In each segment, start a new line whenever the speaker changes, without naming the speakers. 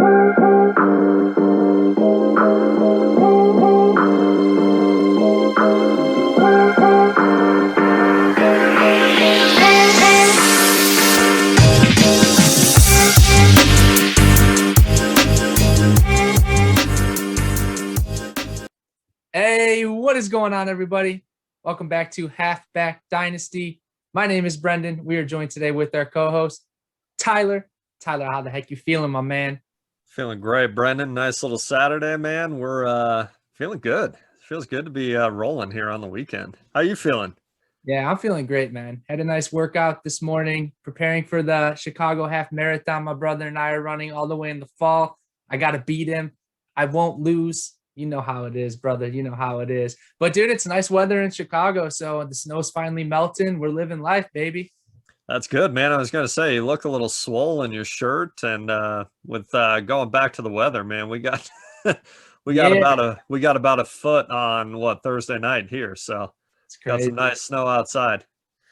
Hey, what is going on, everybody? Welcome back to Halfback Dynasty. My name is Brendan. We are joined today with our co-host, Tyler. Tyler, how the heck you feeling, my man?
Feeling great, Brendan. Nice little Saturday, man. We're feeling good. Feels good to be rolling here on the weekend. How you feeling?
Yeah, I'm feeling great, man. Had a nice workout this morning, preparing for the Chicago Half Marathon. My brother and I are running all the way in the fall. I got to beat him. I won't lose. You know how it is, brother. You know how it is. But, dude, it's nice weather in Chicago, so the snow's finally melting. We're living life, baby.
That's good, man. I was gonna say you look a little swole in your shirt, and with going back to the weather, man, we got
Yeah,
we got about a foot on Thursday night here, so
it's
got some
crazy.
nice snow outside.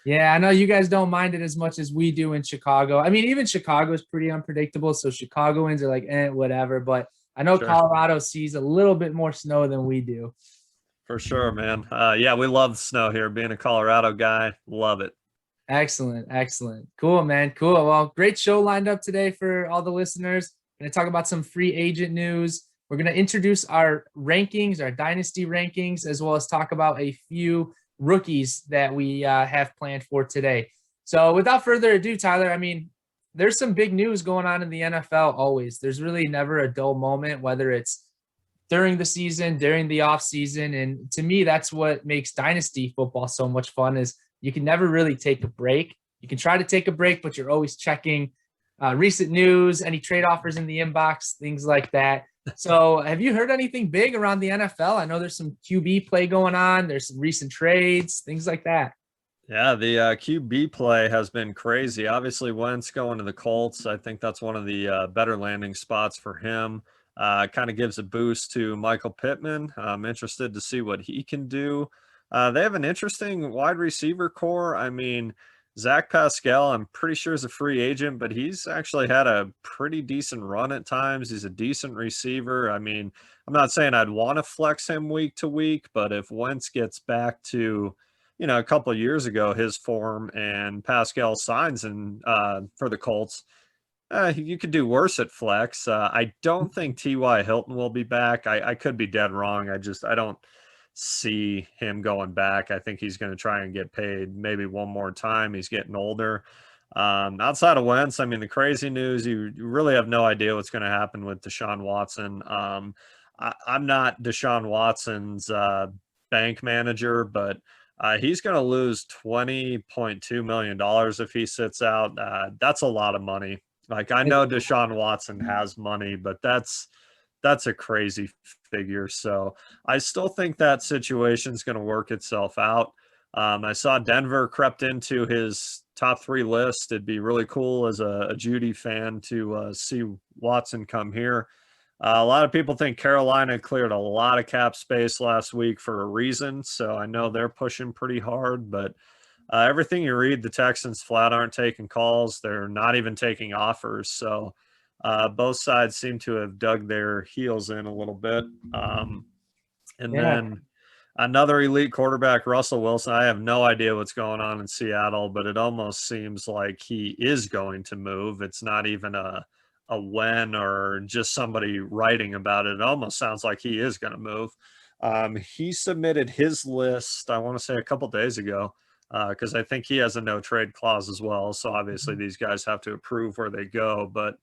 Yeah, I know you guys don't mind it as much as we do in Chicago. I mean, even Chicago is pretty unpredictable, so Chicagoans are like, whatever. But I know
Sure,
Colorado sees a little bit more snow than we do.
for sure, man. Yeah, we love the snow here. Being a Colorado guy, love it.
Excellent, excellent. Cool, man. Cool. Well, great show lined up today for all the listeners. Going to talk about some free agent news. We're going to introduce our rankings, our dynasty rankings, as well as talk about a few rookies that we have planned for today. So without further ado, Tyler, I mean, there's some big news going on in the NFL always. There's really never a dull moment, whether it's during the season, during the off season. And to me, that's what makes dynasty football so much fun is you can never really take a break. You can try to take a break, but you're always checking recent news, any trade offers in the inbox, things like that. So have you heard anything big around the NFL? I know there's some QB play going on. There's some recent trades, things like that.
Yeah, the QB play has been crazy. Obviously, Wentz going to the Colts. I think that's one of the better landing spots for him. Kind of gives a boost to Michael Pittman. I'm interested to see what he can do. They have an interesting wide receiver core. I mean, Zach Pascal, I'm pretty sure is a free agent, but he's actually had a pretty decent run at times. He's a decent receiver. I mean, I'm not saying I'd want to flex him week to week, but if Wentz gets back to a couple of years ago, his form and Pascal signs and for the Colts, you could do worse at flex. I don't think T.Y. Hilton will be back. I could be dead wrong. I don't see him going back. I think he's going to try and get paid maybe one more time. He's getting older. Outside of Wentz, I mean, the crazy news, you really have no idea what's going to happen with Deshaun Watson. I'm not Deshaun Watson's bank manager, but he's going to lose $20.2 million if he sits out. That's a lot of money. Like, I know Deshaun Watson has money, but that's a crazy figure. So I still think that situation is going to work itself out. I saw Denver crept into his top 3 list. It'd be really cool as a Judy fan to see Watson come here. A lot of people think Carolina cleared a lot of cap space last week for a reason. So I know they're pushing pretty hard, but everything you read, the Texans flat aren't taking calls. They're not even taking offers. So both sides seem to have dug their heels in a little bit. And
Yeah.
then another elite quarterback, Russell Wilson. I have no idea what's going on in Seattle, but it almost seems like he is going to move. It's not even a when or just somebody writing about it. It almost sounds like he is going to move. He submitted his list, I want to say a couple days ago, because I think he has a no trade clause as well. So obviously these guys have to approve where they go. But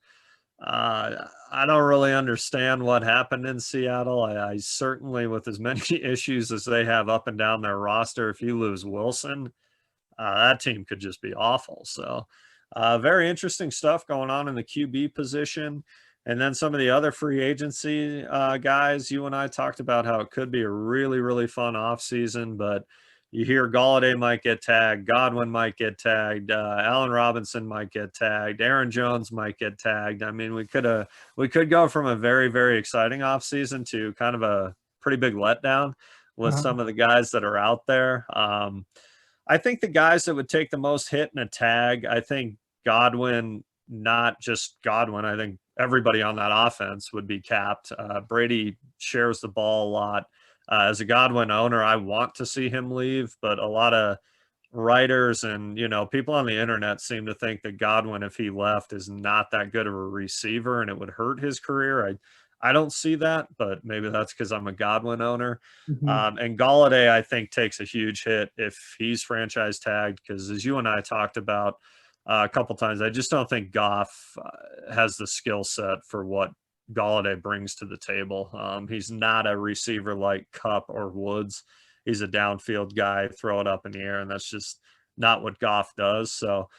I don't really understand what happened in Seattle. I certainly, with as many issues as they have up and down their roster, if you lose Wilson, that team could just be awful. So very interesting stuff going on in the QB position. And then some of the other free agency guys, you and I talked about how it could be a really, really fun offseason, but you hear Galladay might get tagged, Godwin might get tagged, Allen Robinson might get tagged, Aaron Jones might get tagged. I mean, we could go from a very, very exciting offseason to kind of a pretty big letdown with
Uh-huh.
some of the guys that are out there. I think the guys that would take the most hit in a tag, I think Godwin, not just Godwin. I think everybody on that offense would be capped. Brady shares the ball a lot. As a Godwin owner, I want to see him leave, but a lot of writers and people on the internet seem to think that Godwin, if he left, is not that good of a receiver and it would hurt his career. I don't see that, but maybe that's because I'm a Godwin owner. And Galladay, I think, takes a huge hit if he's franchise tagged, because as you and I talked about a couple times, I just don't think Goff has the skill set for what Galladay brings to the table. He's not a receiver like Kupp or Woods. He's a downfield guy, throw it up in the air, and that's just not what Goff does. So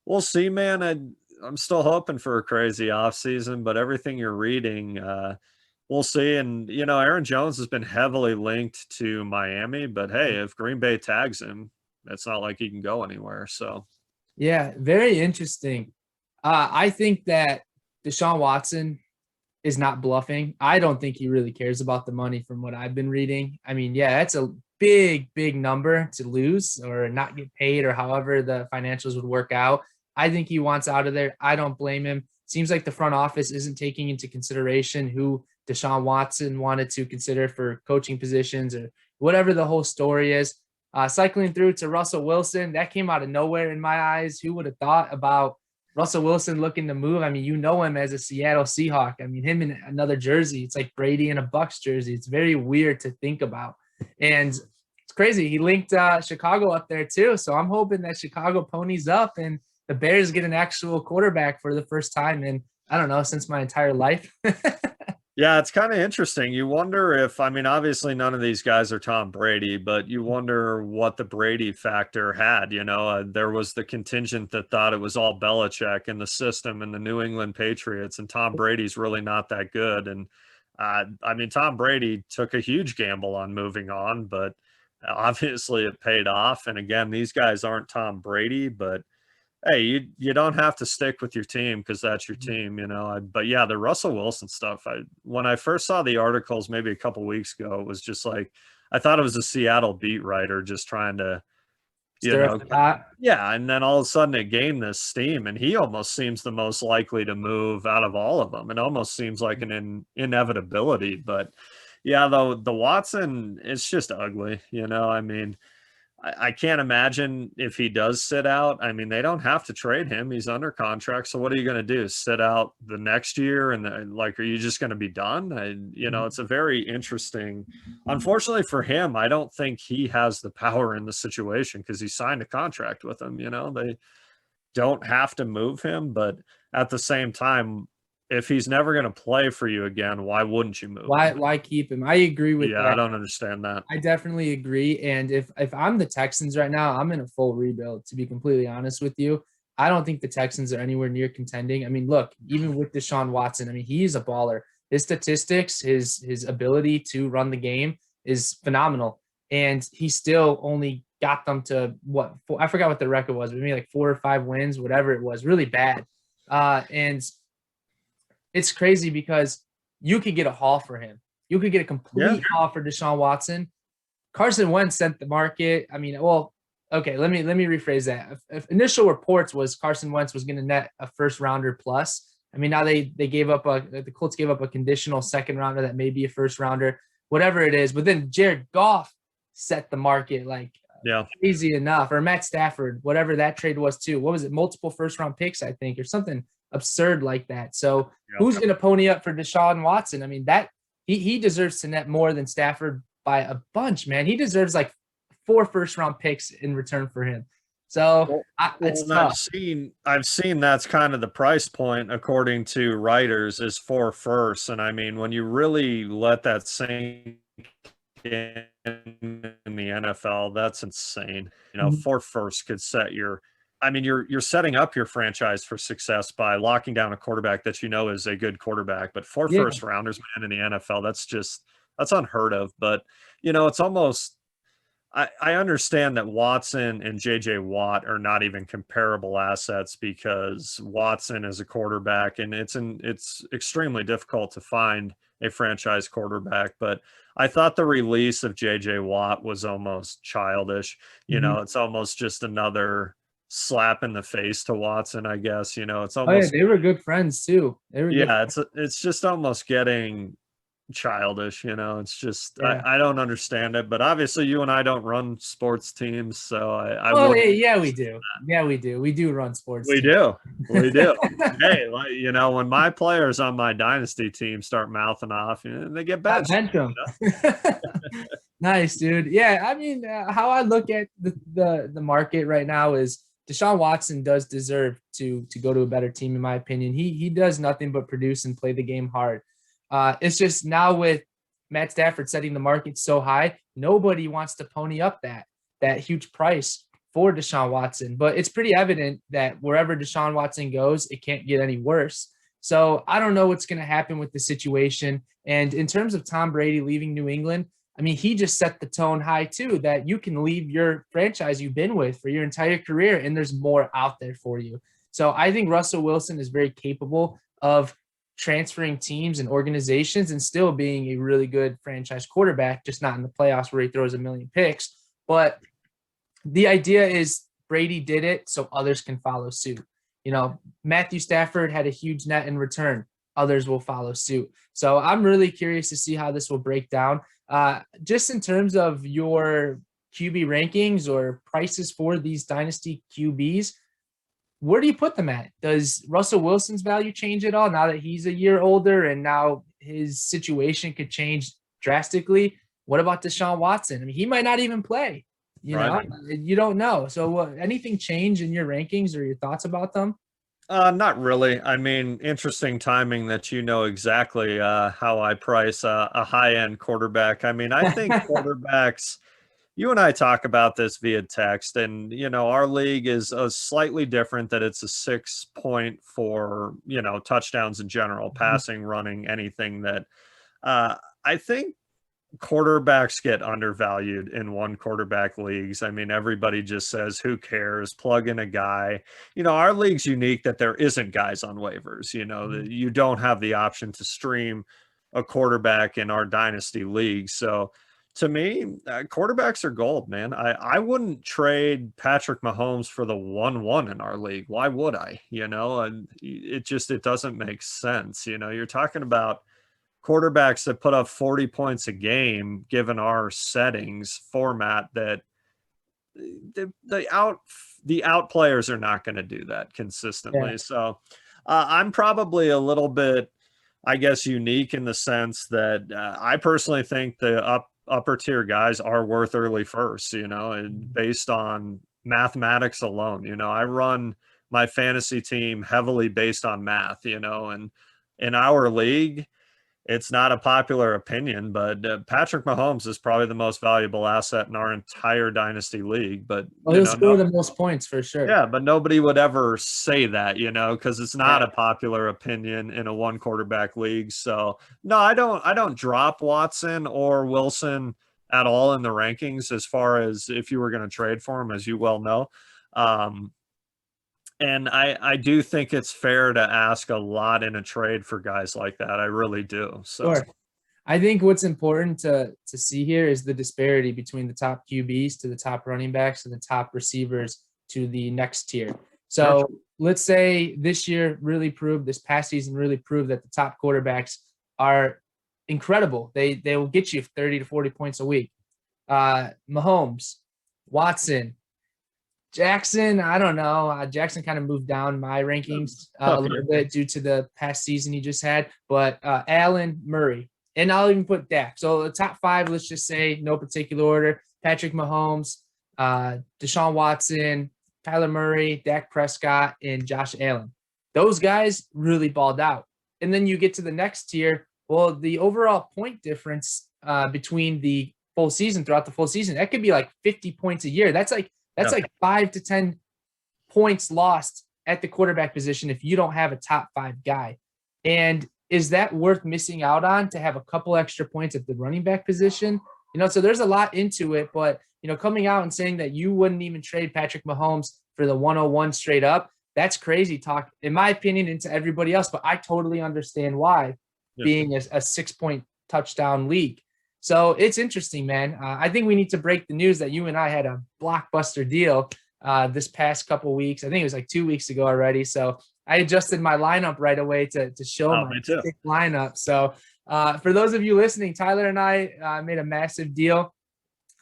we'll see, man. I'm still hoping for a crazy offseason, but everything you're reading, we'll see. And, Aaron Jones has been heavily linked to Miami, but hey, if Green Bay tags him, it's not like he can go anywhere. So,
yeah, very interesting. I think that Deshaun Watson is not bluffing. I don't think he really cares about the money from what I've been reading. I mean, yeah, that's a big number to lose or not get paid or however the financials would work out. I think he wants out of there. I don't blame him. Seems like the front office isn't taking into consideration who Deshaun Watson wanted to consider for coaching positions or whatever the whole story is. Cycling through to Russell Wilson, that came out of nowhere in my eyes. Who would have thought about Russell Wilson looking to move? I mean, him as a Seattle Seahawk. I mean, him in another jersey. It's like Brady in a Bucs jersey. It's very weird to think about. And it's crazy. He linked Chicago up there too. So I'm hoping that Chicago ponies up and the Bears get an actual quarterback for the first time in, I don't know, since my entire life.
Yeah, it's kind of interesting. You wonder if, obviously none of these guys are Tom Brady, but you wonder what the Brady factor had. There was the contingent that thought it was all Belichick and the system and the New England Patriots, and Tom Brady's really not that good. And Tom Brady took a huge gamble on moving on, but obviously it paid off. And again, these guys aren't Tom Brady, but hey, you don't have to stick with your team because that's your team, But yeah, the Russell Wilson stuff, when I first saw the articles maybe a couple weeks ago, it was just like, I thought it was a Seattle beat writer just trying to, yeah. And then all of a sudden it gained this steam, and he almost seems the most likely to move out of all of them. It almost seems like an inevitability. But yeah, though, the Watson, it's just ugly, I can't imagine if he does sit out. They don't have to trade him. He's under contract. So what are you going to do? Sit out the next year? And are you just going to be done? It's a very interesting, unfortunately for him, I don't think he has the power in the situation because he signed a contract with them. They don't have to move him, but at the same time, if he's never going to play for you again, why wouldn't you move him?
Why keep him? I agree with that.
Yeah, I don't understand that.
I definitely agree. And if I'm the Texans right now, I'm in a full rebuild, to be completely honest with you. I don't think the Texans are anywhere near contending. Look, even with Deshaun Watson, he's a baller. His statistics, his ability to run the game is phenomenal. And he still only got them to I forgot what the record was, but maybe like 4 or 5 wins, whatever it was, really bad. And it's crazy because you could get a haul for him. You could get a complete haul for Deshaun Watson. Carson Wentz sent the market. Okay, let me rephrase that. If initial reports was Carson Wentz was going to net a first rounder plus. Now they gave up the Colts gave up a conditional second rounder that may be a first rounder, whatever it is. But then Jared Goff set the market crazy enough, or Matt Stafford, whatever that trade was too. What was it? Multiple first round picks, I think, or something absurd like that. So who's going to pony up for Deshaun Watson? That he deserves to net more than Stafford by a bunch, man. He deserves like 4 first round picks in return for him. So it's tough.
I've seen that's kind of the price point according to writers is 4 firsts. And when you really let that sink in the NFL, that's insane. 4 firsts could set your you're setting up your franchise for success by locking down a quarterback that is a good quarterback. But 4 first rounders, man, in the NFL, that's unheard of. But it's almost, I understand that Watson and JJ Watt are not even comparable assets because Watson is a quarterback, and it's extremely difficult to find a franchise quarterback. But I thought the release of JJ Watt was almost childish. It's almost just another slap in the face to Watson, I guess. It's
Oh yeah,
almost,
they were good friends too. They were good.
yeah, it's just almost getting childish. It's just,
Yeah.
I don't understand it, but obviously you and I don't run sports teams, so I
Oh
wouldn't.
yeah, we do. Yeah, we do. We do run sports
We
teams.
do. We do. Hey, like, when my players on my dynasty team start mouthing off, they get
I
benched.
bench them. Nice, dude. Yeah, I mean, how I look at the market right now is Deshaun Watson does deserve to go to a better team, in my opinion. He does nothing but produce and play the game hard. It's just now with Matt Stafford setting the market so high, nobody wants to pony up that huge price for Deshaun Watson. But it's pretty evident that wherever Deshaun Watson goes, it can't get any worse. So I don't know what's going to happen with the situation. And in terms of Tom Brady leaving New England, I mean, he just set the tone high too, that you can leave your franchise you've been with for your entire career, and there's more out there for you. So I think Russell Wilson is very capable of transferring teams and organizations and still being a really good franchise quarterback, just not in the playoffs where he throws a million picks. But the idea is Brady did it so others can follow suit. Matthew Stafford had a huge net in return. Others will follow suit. So I'm really curious to see how this will break down. Just in terms of your QB rankings or prices for these dynasty QBs, where do you put them at? Does Russell Wilson's value change at all now that he's a year older and now his situation could change drastically? What about Deshaun Watson? I mean, he might not even play.
Right.
You don't know. So anything change in your rankings or your thoughts about them?
Not really. I mean, interesting timing that exactly how I price a high-end quarterback. I mean, I think quarterbacks, you and I talk about this via text, and, our league is slightly different, that it's a 6 point for, touchdowns in general, passing, running, anything that I think quarterbacks get undervalued in one quarterback leagues. I mean, everybody just says, who cares? Plug in a guy. Our league's unique that there isn't guys on waivers. That you don't have the option to stream a quarterback in our dynasty league. So to me, quarterbacks are gold, man. I wouldn't trade Patrick Mahomes for the 1-1 in our league. Why would I? And it doesn't make sense. You're talking about quarterbacks that put up 40 points a game, given our settings format, that the out players are not going to do that consistently.
Yeah.
So I'm probably a little bit, I guess, unique in the sense that I personally think the upper tier guys are worth early first, and based on mathematics alone. I run my fantasy team heavily based on math, and in our league, it's not a popular opinion, but Patrick Mahomes is probably the most valuable asset in our entire dynasty league. But
He'll score the most points for sure.
Yeah, but nobody would ever say that, because it's not a popular opinion in a one quarterback league. So no, I don't drop Watson or Wilson at all in the rankings as far as if you were going to trade for him, as you well know. And I do think it's fair to ask a lot in a trade for guys like that. I really do. So
Sure. I think what's important to see here is the disparity between the top QBs to the top running backs and the top receivers to the next tier. So let's say this past season really proved that the top quarterbacks are incredible. They will get you 30 to 40 points a week. Mahomes, Watson, Jackson, I don't know. Jackson kind of moved down my rankings a little bit due to the past season he just had. But Allen, Murray, and I'll even put Dak. So the top five, let's just say, no particular order: Patrick Mahomes, Deshaun Watson, Kyler Murray, Dak Prescott, and Josh Allen. Those guys really balled out. And then you get to the next tier. Well, the overall point difference between the full season, throughout the full season, that could be like 50 points a year. That's like 5 to 10 points lost at the quarterback position if you don't have a top five guy. And is that worth missing out on to have a couple extra points at the running back position? So there's a lot into it, but, coming out and saying that you wouldn't even trade Patrick Mahomes for the 101 straight up, that's crazy talk, in my opinion, and to everybody else. But I totally understand why, being a 6-point touchdown league. So it's interesting, man. I think we need to break the news that you and I had a blockbuster deal this past couple weeks. I think it was like 2 weeks ago already. So I adjusted my lineup right away to show my
Me too.
sick lineup. So for those of you listening, Tyler and I made a massive deal.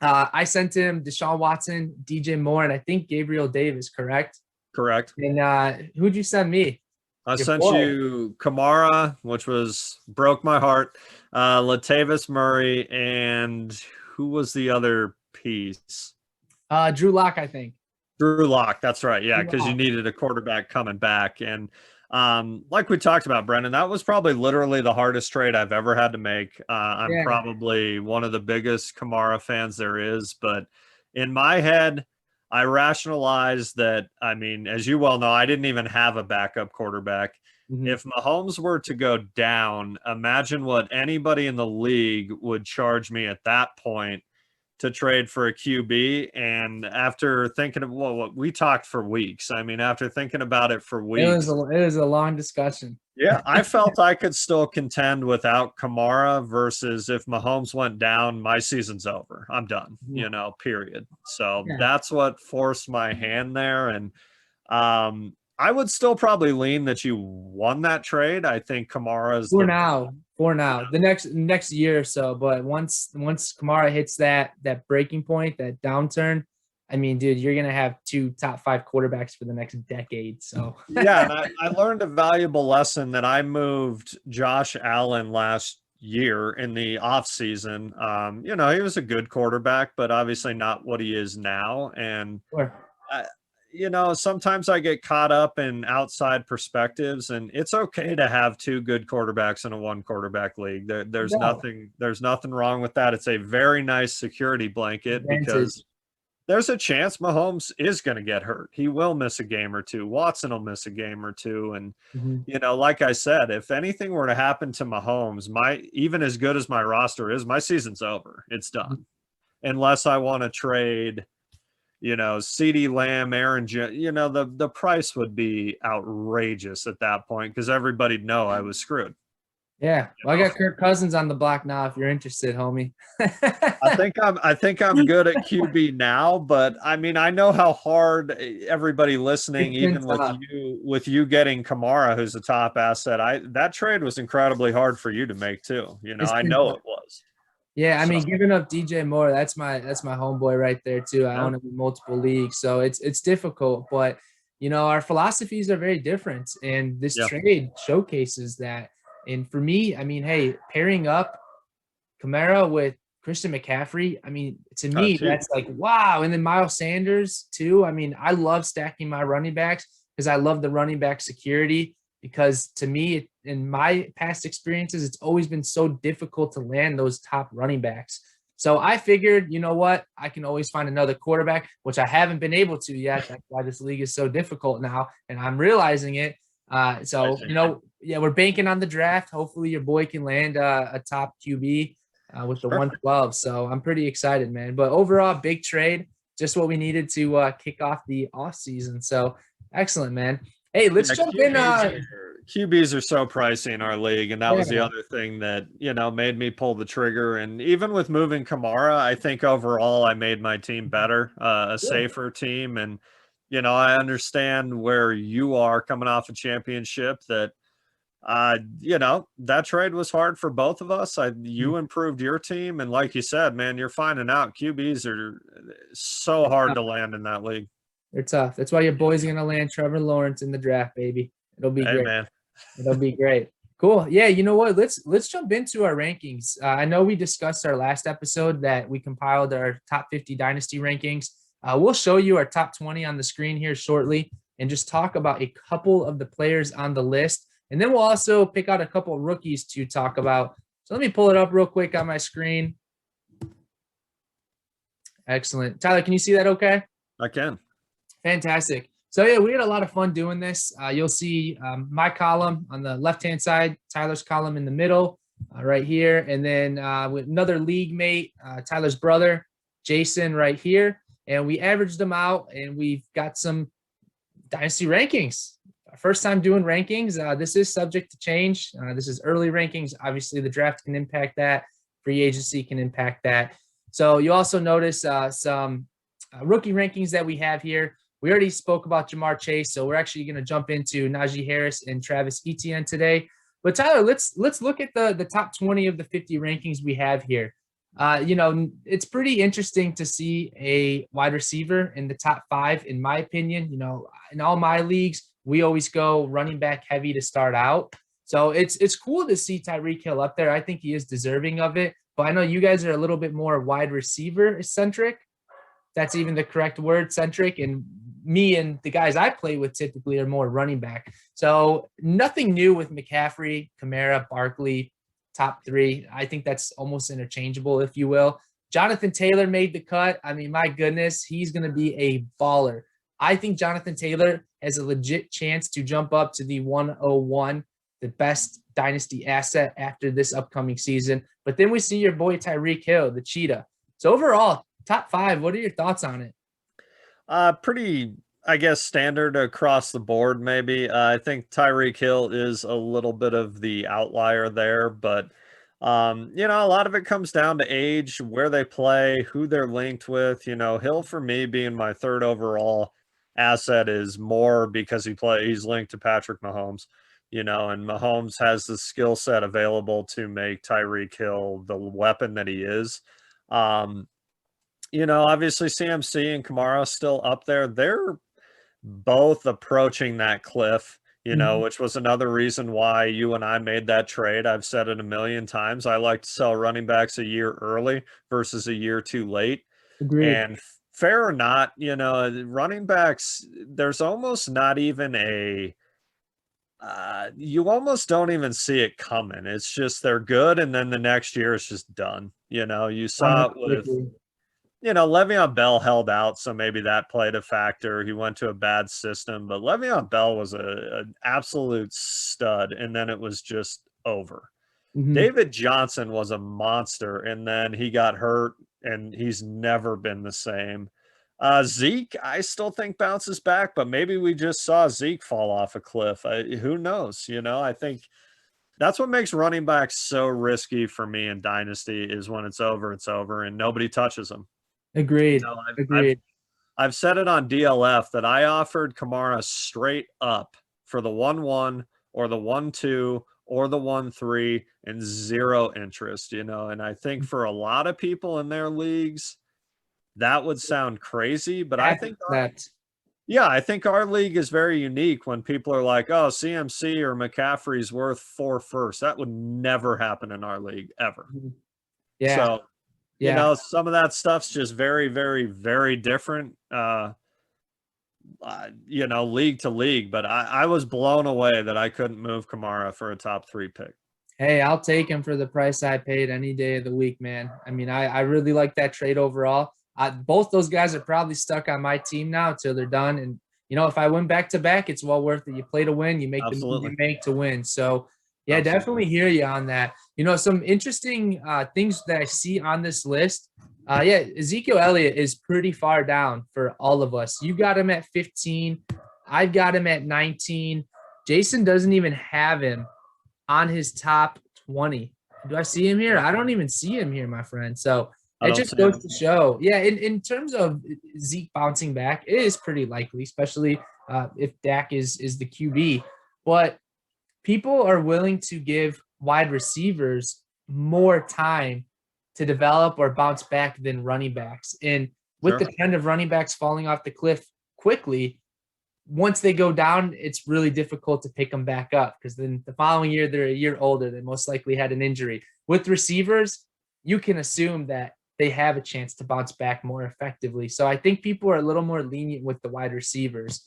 I sent him Deshaun Watson, DJ Moore, and I think Gabriel Davis, correct?
Correct.
And who'd you send me?
I sent you Kamara, which broke my heart, Latavius Murray, and who was the other piece?
Drew Lock, I think.
Drew Lock, that's right. Yeah, because you needed a quarterback coming back. And like we talked about, Brendan, that was probably literally the hardest trade I've ever had to make. I'm probably one of the biggest Kamara fans there is. But in my head, I rationalized that, I mean, as you well know, I didn't even have a backup quarterback. Mm-hmm. If Mahomes were to go down, imagine what anybody in the league would charge me at that point to trade for a QB. And after thinking of what we talked for weeks, I mean, after thinking about it for weeks,
it was a long discussion.
Yeah, I felt I could still contend without Kamara versus if Mahomes went down, my season's over. I'm done, period. So that's what forced my hand there. And I would still probably lean that you won that trade. I think Kamara's
for now, the next year or so. But once Kamara hits that breaking point, that downturn, I mean, dude, you're going to have 2 top 5 quarterbacks for the next decade. So
yeah, and I learned a valuable lesson that I moved Josh Allen last year in the offseason. He was a good quarterback, but obviously not what he is now. And, sometimes I get caught up in outside perspectives, and it's okay to have 2 good quarterbacks in a 1 quarterback league. There's nothing wrong with that. It's a very nice security blanket because there's a chance Mahomes is going to get hurt. He will miss a game or 2. Watson will miss a game or 2. And, like I said, if anything were to happen to Mahomes, even as good as my roster is, my season's over. It's done. Unless I want to trade, CeeDee Lamb, Aaron Jones, the price would be outrageous at that point because everybody'd know I was screwed.
Yeah, well, I got Kirk Cousins on the block now. If you're interested, homie.
I think I'm good at QB now, but I mean, I know how hard everybody listening, even with you getting Kamara, who's a top asset. That trade was incredibly hard for you to make too. I know it was.
Yeah, I mean, giving up DJ Moore, that's my homeboy right there too. I own him in multiple leagues, so it's difficult, but our philosophies are very different, and this trade showcases that. And for me, I mean, hey, pairing up Kamara with Christian McCaffrey, I mean, to me, that's like, wow. And then Miles Sanders too. I mean, I love stacking my running backs because I love the running back security, because to me, in my past experiences, it's always been so difficult to land those top running backs. So I figured, you know what, I can always find another quarterback, which I haven't been able to yet. That's why this league is so difficult now, and I'm realizing it. We're banking on the draft. Hopefully your boy can land a top QB with the 112. So I'm pretty excited, man. But overall, big trade, just what we needed to kick off the off season. So excellent, man. Hey, let's jump in.
QBs are so pricey in our league, and that was the other thing that made me pull the trigger. And even with moving Kamara, I think overall I made my team better, a safer team. And I understand where you are coming off a championship that, that trade was hard for both of us. You improved your team. And like you said, man, you're finding out QBs are so hard to land in that league.
They're tough. That's why your boy's going to land Trevor Lawrence in the draft, baby. It'll be great. Man. It'll be great. Cool. Yeah. You know what? Let's jump into our rankings. I know we discussed our last episode that we compiled our top 50 dynasty rankings. We'll show you our top 20 on the screen here shortly and just talk about a couple of the players on the list. And then we'll also pick out a couple of rookies to talk about. So let me pull it up real quick on my screen. Excellent. Tyler, can you see that okay?
I can. Fantastic.
So, yeah, we had a lot of fun doing this. You'll see my column on the left-hand side, Tyler's column in the middle right here. And then with another league mate, Tyler's brother, Jason, right here. And we averaged them out, and we've got some dynasty rankings. Our first time doing rankings. This is subject to change. This is early rankings. Obviously, the draft can impact that. Free agency can impact that. So you also notice some rookie rankings that we have here. We already spoke about Jamar Chase, so we're actually going to jump into Najee Harris and Travis Etienne today. But Tyler, let's look at the top 20 of the 50 rankings we have here. It's pretty interesting to see a wide receiver in the top 5, in my opinion. In all my leagues, we always go running back heavy to start out. So it's cool to see Tyreek Hill up there. I think he is deserving of it. But I know you guys are a little bit more wide receiver centric. That's even the correct word, centric. And me and the guys I play with typically are more running back. So nothing new with McCaffrey, Kamara, Barkley, top 3. I think that's almost interchangeable, if you will. Jonathan Taylor made the cut. I mean, my goodness, he's going to be a baller. I think Jonathan Taylor has a legit chance to jump up to the 101, the best dynasty asset after this upcoming season. But then we see your boy Tyreek Hill, the cheetah. So overall, top 5, what are your thoughts on it?
Pretty, I guess, standard across the board, maybe. I think Tyreek Hill is a little bit of the outlier there, but, a lot of it comes down to age, where they play, who they're linked with. Hill, for me, being my 3rd overall asset is more because he's linked to Patrick Mahomes, and Mahomes has the skill set available to make Tyreek Hill the weapon that he is. Obviously CMC and Kamara still up there. They're both approaching that cliff, which was another reason why you and I made that trade. I've said it a million times. I like to sell running backs a year early versus a year too late.
Agreed.
And fair or not, running backs, there's almost not even you almost don't even see it coming. It's just they're good, and then the next year it's just done. You saw it with, Le'Veon Bell held out, so maybe that played a factor. He went to a bad system, but Le'Veon Bell was an absolute stud, and then it was just over. Mm-hmm. David Johnson was a monster, and then he got hurt, and he's never been the same. Zeke, I still think bounces back, but maybe we just saw Zeke fall off a cliff. Who knows? I think that's what makes running backs so risky for me in Dynasty is when it's over, and nobody touches them.
Agreed. Agreed.
I've said it on DLF that I offered Kamara straight up for the 1-1 or the 1-2 or the 1-3 and 0 interest, and I think for a lot of people in their leagues, that would sound crazy, but I think I think our league is very unique when people are like, oh, CMC or McCaffrey's worth 4 firsts. That would never happen in our league ever.
Yeah.
So, some of that stuff's just very, very, very different, league to league. But I was blown away that I couldn't move Kamara for a top 3 pick.
Hey, I'll take him for the price I paid any day of the week, man. I mean, I really like that trade overall. Both those guys are probably stuck on my team now until they're done. And, if I win back-to-back, it's well worth it. You play to win. You make the move you make to win. So, yeah, definitely hear you on that. Some interesting things that I see on this list. Ezekiel Elliott is pretty far down for all of us. You got him at 15. I've got him at 19. Jason doesn't even have him on his top 20. Do I see him here? I don't even see him here, my friend. So it just goes to show. Yeah, in terms of Zeke bouncing back, it is pretty likely, especially if Dak is the QB. But people are willing to give wide receivers more time to develop or bounce back than running backs. And with the trend of running backs falling off the cliff quickly, once they go down, it's really difficult to pick them back up because then the following year, they're a year older. They most likely had an injury. With receivers, you can assume that they have a chance to bounce back more effectively. So I think people are a little more lenient with the wide receivers,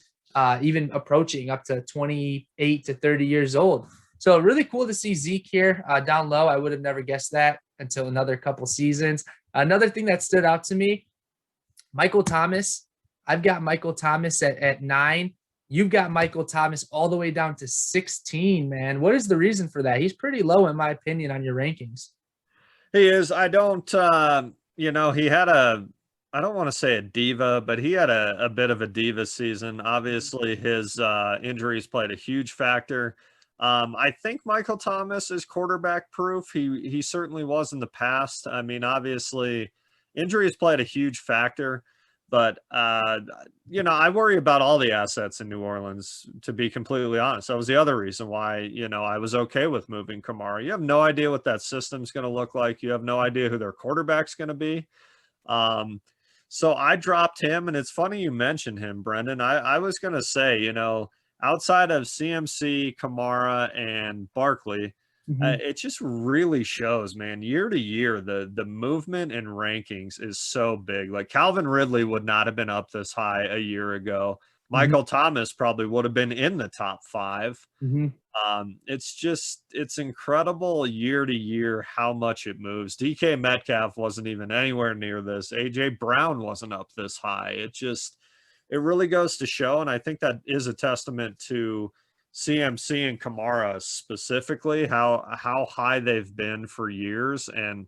even approaching up to 28 to 30 years old. So really cool to see Zeke here down low. I would have never guessed that until another couple seasons. Another thing that stood out to me, Michael Thomas. I've got Michael Thomas at 9. You've got Michael Thomas all the way down to 16, man. What is the reason for that? He's pretty low, in my opinion, on your rankings.
He is. I don't, he had I don't want to say a diva, but he had a bit of a diva season. Obviously, his injuries played a huge factor. I think Michael Thomas is quarterback proof. He certainly was in the past. I mean, obviously, injuries played a huge factor, But, I worry about all the assets in New Orleans, to be completely honest. That was the other reason why, I was okay with moving Kamara. You have no idea what that system's going to look like. You have no idea who their quarterback's going to be. So I dropped him, and it's funny you mentioned him, Brendan. I was going to say, outside of CMC, Kamara, and Barkley, it just really shows, man. Year to year, the movement in rankings is so big. Like Calvin Ridley would not have been up this high a year ago. Michael Thomas probably would have been in the top 5. It's incredible year to year how much it moves. DK Metcalf wasn't even anywhere near this. AJ Brown wasn't up this high. It really goes to show, and I think that is a testament to CMC and Kamara specifically, how high they've been for years. And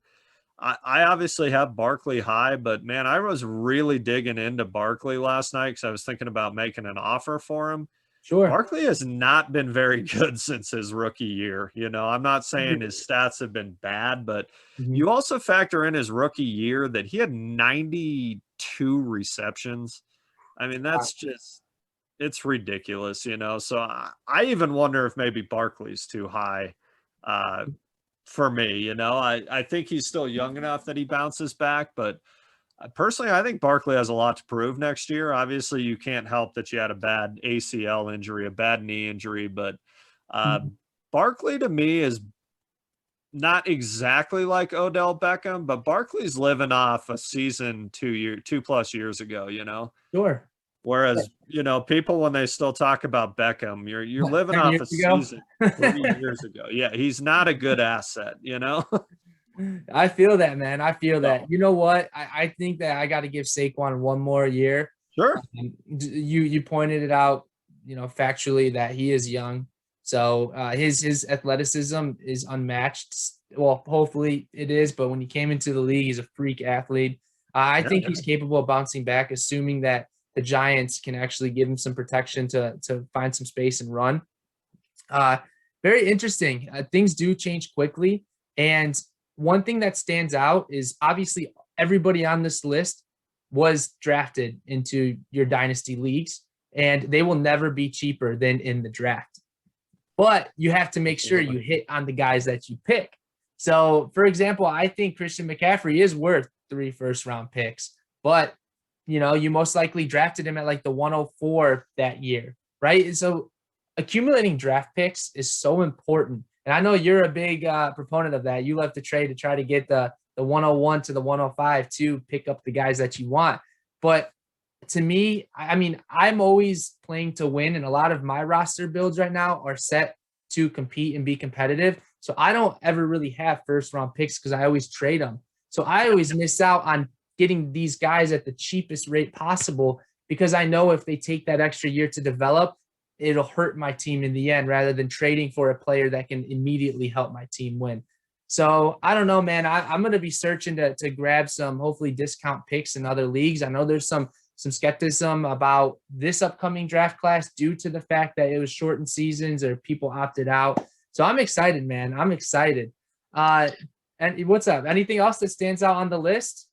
I obviously have Barkley high, but man, I was really digging into Barkley last night because I was thinking about making an offer for him.
Sure.
Barkley has not been very good since his rookie year. I'm not saying his stats have been bad, but you also factor in his rookie year that he had 92 receptions. I mean, that's just, it's ridiculous, So I even wonder if maybe Barkley's too high for me. I think he's still young enough that he bounces back, but personally, I think Barkley has a lot to prove next year. Obviously, you can't help that you had a bad ACL injury, a bad knee injury, but Barkley to me is not exactly like Odell Beckham, but Barkley's living off a season 2+ years ago.
Sure.
Whereas, people, when they still talk about Beckham, you're living off a season 3 years ago. Yeah, he's not a good asset,
I feel that, man. I feel that. You know what? I think that I got to give Saquon one more year.
Sure.
You pointed it out, factually that he is young. So his athleticism is unmatched. Well, hopefully it is. But when he came into the league, he's a freak athlete. I think he's capable of bouncing back, assuming that the Giants can actually give him some protection to find some space and run. Very interesting. Things do change quickly. And one thing that stands out is obviously everybody on this list was drafted into your dynasty leagues, and they will never be cheaper than in the draft. But you have to make sure you hit on the guys that you pick. So, for example, I think Christian McCaffrey is worth 3 first-round picks, but you most likely drafted him at like the 104 that year, right? And so accumulating draft picks is so important. And I know you're a big proponent of that. You love to trade to try to get the 101 to the 105 to pick up the guys that you want. But to me, I mean, I'm always playing to win, and a lot of my roster builds right now are set to compete and be competitive. So I don't ever really have first-round picks because I always trade them. So I always miss out on getting these guys at the cheapest rate possible because I know if they take that extra year to develop, it'll hurt my team in the end rather than trading for a player that can immediately help my team win. So I don't know, man. I'm going to be searching to grab some hopefully discount picks in other leagues. I know there's some skepticism about this upcoming draft class due to the fact that it was shortened seasons or people opted out. So I'm excited, man. I'm excited. And what's up? Anything else that stands out on the list?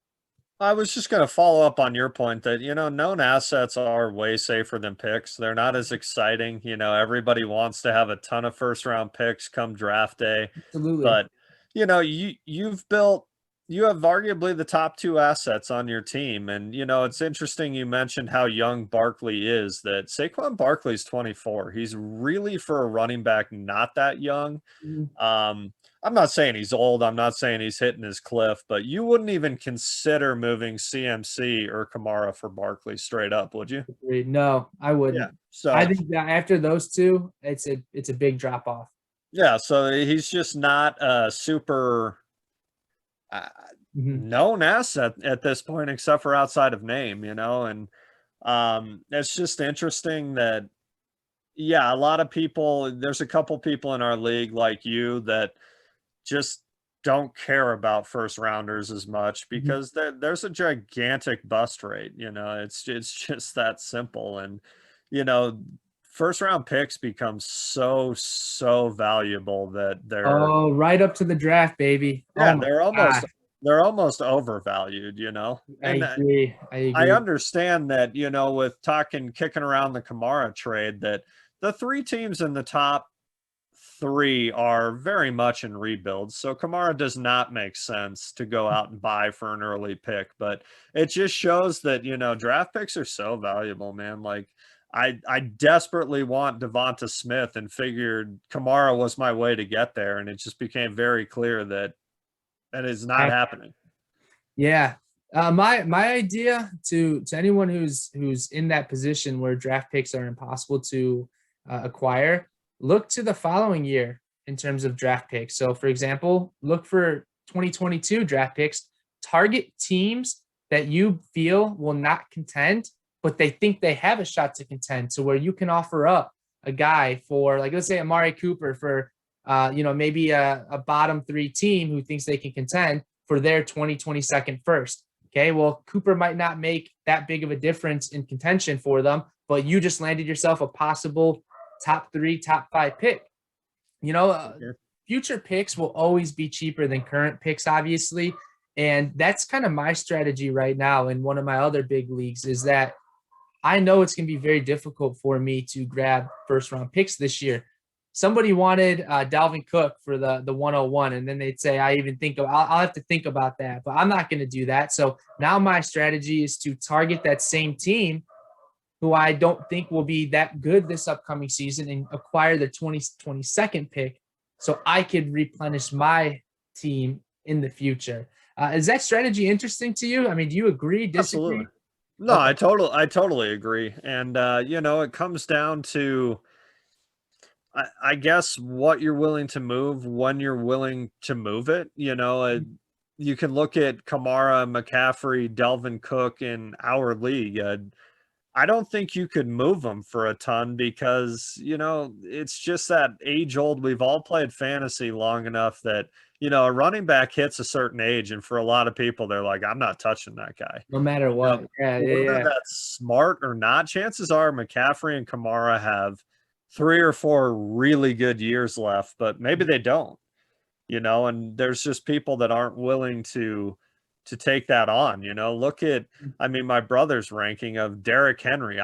I was just going to follow up on your point that, known assets are way safer than picks. They're not as exciting. Everybody wants to have a ton of first round picks come draft day.
Absolutely.
But, you have arguably the top 2 assets on your team. And, it's interesting you mentioned how young Barkley is, that Saquon Barkley's 24. He's really, for a running back, not that young. I'm not saying he's old. I'm not saying he's hitting his cliff, but you wouldn't even consider moving CMC or Kamara for Barkley straight up, would you?
No, I wouldn't. Yeah, so I think that after those two, it's a big drop off.
Yeah, so he's just not a super known asset at this point, except for outside of name, and it's just interesting that, yeah, a lot of people, there's a couple people in our league like you that just don't care about first rounders as much because there's a gigantic bust rate. It's just that simple. And, first round picks become so valuable that they're
right up to the draft, baby.
Yeah, they're almost they're almost overvalued, you know.
I
And
agree. I
I
agree.
understand that, you know, with kicking around the Kamara trade, that the three teams in the top three are very much in rebuild. So Kamara does not make sense to go out and buy for an early pick. But it just shows that, you know, draft picks are so valuable, man. Like I desperately want Devonta Smith and figured Kamara was my way to get there. And it just became very clear that that is not happening.
Yeah. My idea to anyone who's in that position where draft picks are impossible to acquire, look to the following year in terms of draft picks. So, for example, look for 2022 draft picks. Target teams that you feel will not contend, but they think they have a shot to contend. So where you can offer up a guy for, like, let's say Amari Cooper for, maybe a bottom three team who thinks they can contend for their 2022nd first. Okay, well, Cooper might not make that big of a difference in contention for them, but you just landed yourself a possible top 3, top 5 pick. Future picks will always be cheaper than current picks, obviously. And that's kind of my strategy right now in one of my other big leagues, is that I know it's going to be very difficult for me to grab first round picks this year. Somebody wanted Dalvin Cook for the 101, and then they'd say, I'll have to think about that, but I'm not going to do that. So now my strategy is to target that same team who I don't think will be that good this upcoming season and acquire the 22nd pick so I could replenish my team in the future. Is that strategy interesting to you? I mean, do you agree, disagree?
Absolutely. No,
Okay.
I totally agree. And it comes down to I guess what you're willing to move when you're willing to move it. You can look at Kamara, McCaffrey, Delvin Cook in our league. I don't think you could move them for a ton because, it's just that age old. We've all played fantasy long enough that, a running back hits a certain age. And for a lot of people, they're like, I'm not touching that guy.
No matter what.
Whether that's smart or not, chances are McCaffrey and Kamara have 3 or 4 really good years left, but maybe they don't, and there's just people that aren't willing to take that on. Look at, my brother's ranking of Derrick Henry.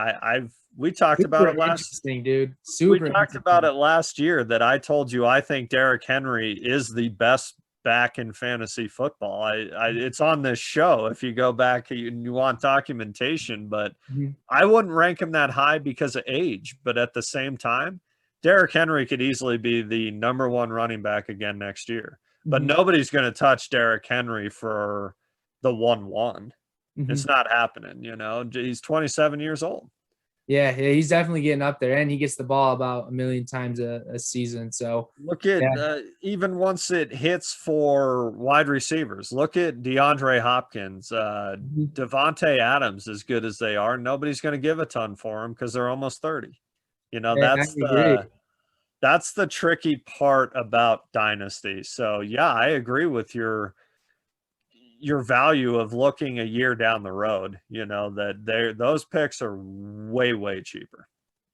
We talked about it
interesting, dude.
We talked about it last year that I told you I think Derrick Henry is the best back in fantasy football. It's on this show if you go back and you want documentation, but I wouldn't rank him that high because of age. But at the same time, Derrick Henry could easily be the number 1 running back again next year. But nobody's going to touch Derrick Henry for the 1-1. It's not happening. He's 27 years old.
Yeah, he's definitely getting up there, and he gets the ball about 1 million times a season. So
look at even once it hits for wide receivers, look at DeAndre Hopkins, Devontae Adams. As good as they are, nobody's going to give a ton for him because they're almost 30. That's the tricky part about Dynasty. So yeah, I agree with your value of looking a year down the road, that those picks are way, way cheaper.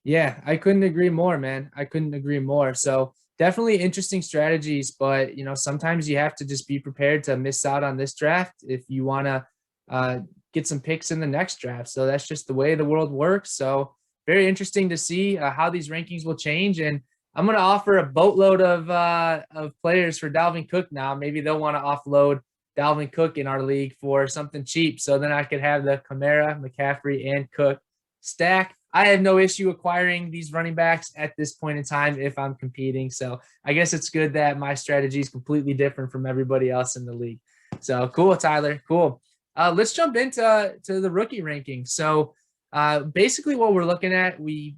Yeah, I couldn't agree more, man. I couldn't agree more. So definitely interesting strategies, but sometimes you have to just be prepared to miss out on this draft if you want to get some picks in the next draft. So that's just the way the world works. So very interesting to see how these rankings will change. And I'm going to offer a boatload of players for Dalvin Cook now. Maybe they'll want to offload Dalvin Cook in our league for something cheap. So then I could have the Kamara, McCaffrey, and Cook stack. I have no issue acquiring these running backs at this point in time if I'm competing. So I guess it's good that my strategy is completely different from everybody else in the league. So cool, Tyler. Cool. Let's jump into the rookie rankings. So basically what we're looking at, we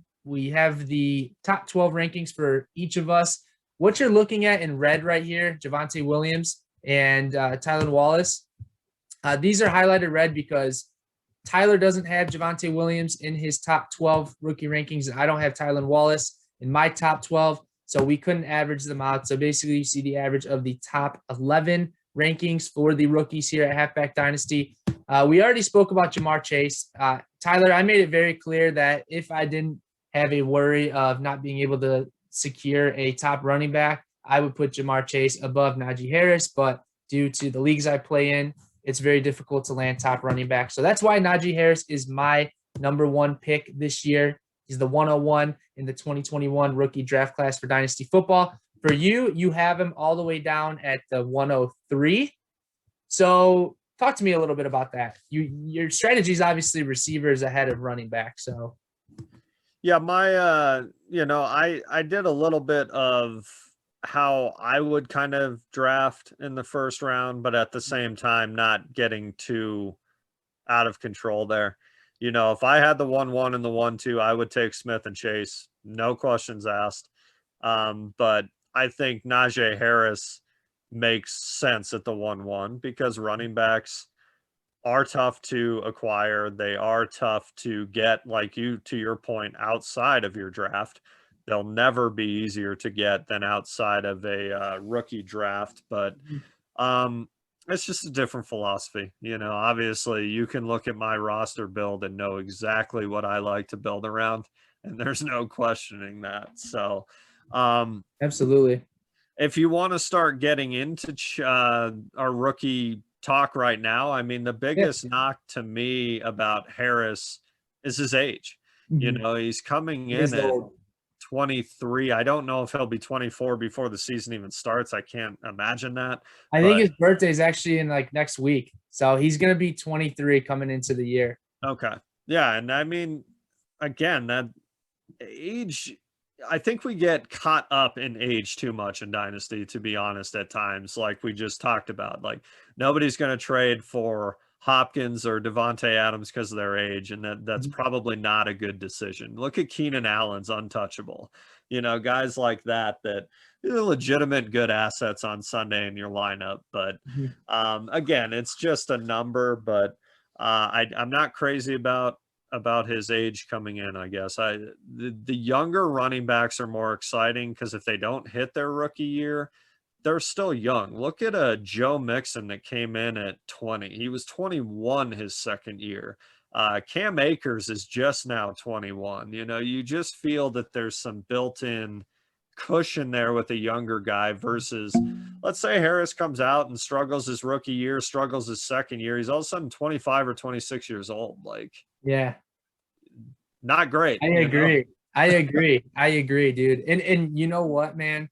have the top 12 rankings for each of us. What you're looking at in red right here, Javonte Williams and Tylan Wallace. These are highlighted red because Tyler doesn't have Javonte Williams in his top 12 rookie rankings, and I don't have Tylan Wallace in my top 12, so we couldn't average them out. So basically, you see the average of the top 11 rankings for the rookies here at Halfback Dynasty. We already spoke about Jamar Chase. Tyler, I made it very clear that if I didn't have a worry of not being able to secure a top running back, I would put Jamar Chase above Naji Harris, but due to the leagues I play in. It's very difficult to land top running back. So that's why Najee Harris is my number one pick this year. He's the 101 in the 2021 rookie draft class for Dynasty football. For you, you have him all the way down at the 103. So talk to me a little bit about that. Your strategy is obviously receivers ahead of running back. So
yeah, my I did a little bit of how I would kind of draft in the first round, but at the same time not getting too out of control there. If I had the 1-1 and the 1-2, I would take Smith and Chase, no questions asked. But I think Najee Harris makes sense at the 1-1 because running backs are tough to acquire. They are tough to get, to your point, outside of your draft. They'll never be easier to get than outside of a rookie draft. But it's just a different philosophy. Obviously you can look at my roster build and know exactly what I like to build around, and there's no questioning that. So
absolutely.
If you want to start getting into our rookie talk right now, I mean, the biggest knock to me about Harris is his age. He's coming in at 23. I don't know if he'll be 24 before the season even starts. I can't imagine that.
I think his birthday is actually in next week. So he's going to be 23 coming into the year.
Okay. Yeah. And I mean, again, that age, I think we get caught up in age too much in Dynasty, to be honest, at times, like we just talked about. Nobody's going to trade for Hopkins or Devontae Adams because of their age, and that's probably not a good decision. Look at Keenan Allen's untouchable. Guys like that are legitimate good assets on Sunday in your lineup. But again, it's just a number, but I'm not crazy about his age coming in. I guess the younger running backs are more exciting because if they don't hit their rookie year, they're still young. Look at Joe Mixon that came in at 20. He was 21 his second year. Cam Akers is just now 21. You just feel that there's some built-in cushion there with a younger guy versus, let's say Harris comes out and struggles his rookie year, struggles his second year. He's all of a sudden 25 or 26 years old.
Yeah,
not great.
I agree. I agree, dude. And you know what, man?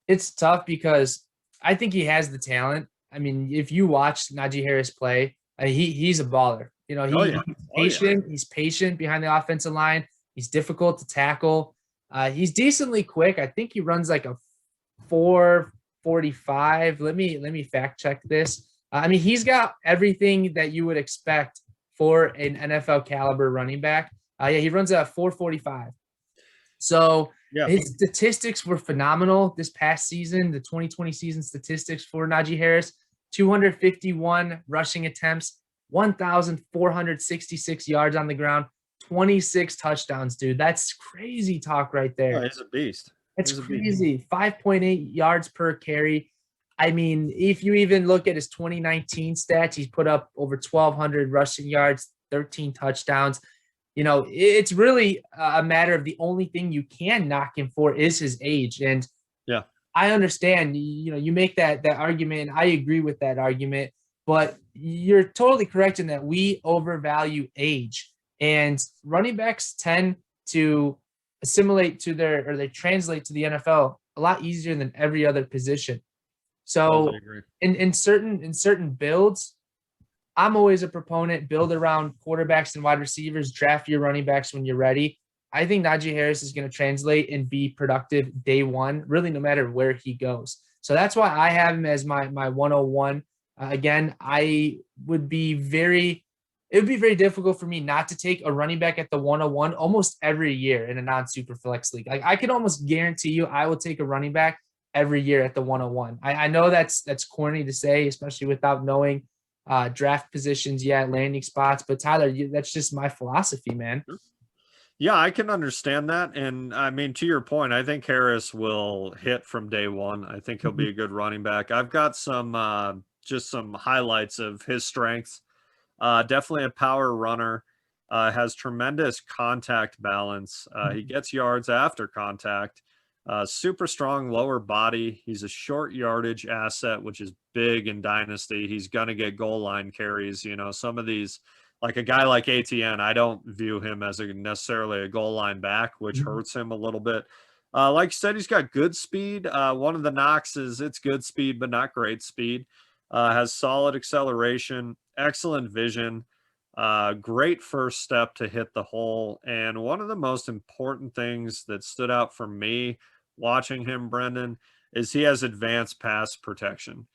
It's tough because I think he has the talent. I mean, if you watch Najee Harris play, he's a baller. He's patient. He's patient behind the offensive line. He's difficult to tackle. He's decently quick. I think he runs like a 4.45. Let me fact check this. I mean, he's got everything that you would expect for an NFL caliber running back. He runs a 4.45. So his statistics were phenomenal this past season. The 2020 season statistics for Najee Harris: 251 rushing attempts, 1,466 yards on the ground, 26 touchdowns, dude. That's crazy talk right there.
Oh, he's a beast.
That's crazy. 5.8 yards per carry. I mean, if you even look at his 2019 stats, he's put up over 1,200 rushing yards, 13 touchdowns. It's really a matter of the only thing you can knock him for is his age. And I understand, you make that argument, and I agree with that argument, but you're totally correct in that we overvalue age, and running backs tend to assimilate to they translate to the NFL a lot easier than every other position. So in certain builds, I'm always a proponent, build around quarterbacks and wide receivers, draft your running backs when you're ready. I think Najee Harris is going to translate and be productive day one, really no matter where he goes. So that's why I have him as my 101. Again, it would be very difficult for me not to take a running back at the 101 almost every year in a non-super flex league. I could almost guarantee you I will take a running back every year at the 101. I know that's corny to say, especially without knowing draft positions yet, landing spots. But Tyler, that's just my philosophy, man.
Yeah, I can understand that. And I mean, to your point, I think Harris will hit from day one. I think he'll be a good running back. I've got some just some highlights of his strengths. Definitely a power runner. Has tremendous contact balance. He gets yards after contact. Super strong lower body. He's a short yardage asset, which is big in Dynasty. He's going to get goal line carries. You know, some of these, like a guy like Etienne, I don't view him as necessarily a goal line back, which hurts him a little bit. Like you said, he's got good speed. One of the knocks is it's good speed, but not great speed. Has solid acceleration, excellent vision, great first step to hit the hole. And one of the most important things that stood out for me watching him, Brendan, is he has advanced pass protection.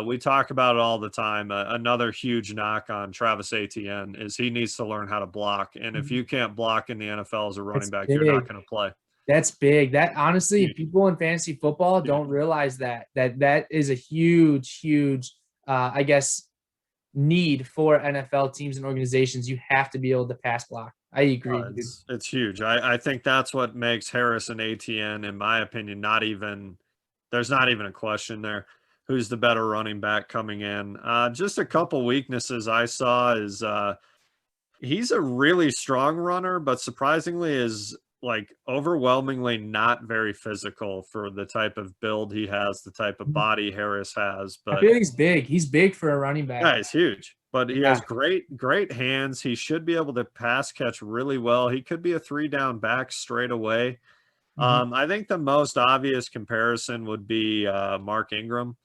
We talk about it all the time. Another huge knock on Travis Etienne is he needs to learn how to block. And if you can't block in the NFL as a running back, you're not going to play.
That's big. That honestly, people in fantasy football don't realize that is a huge, I guess, need for NFL teams and organizations. You have to be able to pass block. I agree.
It's huge. I think that's what makes Harris and Etienne, in my opinion, there's not even a question there. Who's the better running back coming in? Just a couple weaknesses I saw is he's a really strong runner, but surprisingly is like overwhelmingly not very physical for the type of build he has, the type of body Harris has. But
I feel he's big. He's big for a running back.
Yeah, he's huge, but he has great hands. He should be able to pass catch really well. He could be a 3-down back straight away. I think the most obvious comparison would be Mark Ingram